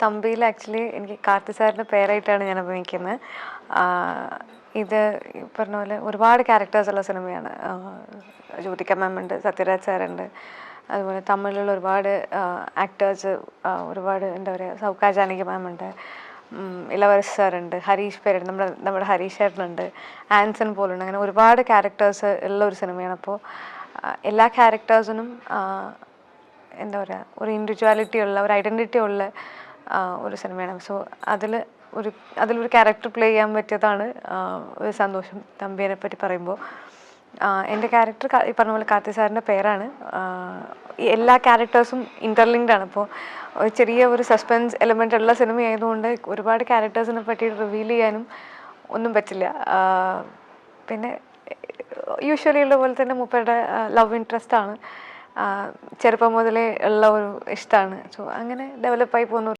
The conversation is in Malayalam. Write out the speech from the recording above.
തമ്പിയിൽ ആക്ച്വലി എനിക്ക് കാർത്തി സാറിൻ്റെ പേരായിട്ടാണ് ഞാൻ അഭിനയിക്കുന്നത്. ഇത് പറഞ്ഞ പോലെ ഒരുപാട് ക്യാരക്ടേഴ്സുള്ള സിനിമയാണ്. ജ്യോതിക മാം ഉണ്ട്, സത്യരാജ് സാറുണ്ട്, അതുപോലെ തമിഴിലുള്ള ഒരുപാട് ആക്ടേഴ്സ്, ഒരുപാട് എന്താ പറയുക, സൗകാ ജാനകി മാം ഉണ്ട്, ഇളവരശ് സാറുണ്ട്, ഹരീഷ് പേരുണ്ട്, നമ്മുടെ ഹരീഷ് ചേട്ടനുണ്ട്, ആൻസൺ പോലുണ്ട്. അങ്ങനെ ഒരുപാട് ക്യാരക്ടേഴ്സ് ഉള്ള ഒരു സിനിമയാണ്. അപ്പോൾ എല്ലാ ക്യാരക്ടേഴ്സിനും എന്താ പറയുക, ഒരു ഇൻഡിവിജ്വാലിറ്റി ഉള്ള, ഒരു ഐഡൻറ്റിറ്റി ഉള്ള ഒരു സിനിമയാണ്. സോ അതിലൊരു ക്യാരക്ടർ പ്ലേ ചെയ്യാൻ പറ്റിയതാണ് ഒരു സന്തോഷം തമ്പിയെ പറ്റി പറയുമ്പോൾ. എൻ്റെ ക്യാരക്ടർ ഈ പറഞ്ഞ പോലെ കാർത്തി സാറിൻ്റെ പേരാണ്. എല്ലാ ക്യാരക്ടേഴ്സും ഇൻ്റർലിങ്ക്ഡ് ആണ്. അപ്പോൾ ചെറിയ ഒരു സസ്പെൻസ് എലമെൻ്റ് ഉള്ള സിനിമ ആയതുകൊണ്ട് ഒരുപാട് ക്യാരക്ടേഴ്സിനെ പറ്റി റിവീൽ ചെയ്യാനും ഒന്നും പറ്റില്ല. പിന്നെ യൂഷ്വലി ഉള്ള പോലെ തന്നെ മൂപ്പരുടെ ലവ് ഇൻട്രസ്റ്റ് ആണ്. ചെറുപ്പം മുതലേ ഉള്ള ഒരു ഇഷ്ടമാണ്. സോ അങ്ങനെ ഡെവലപ്പായി പോകുന്ന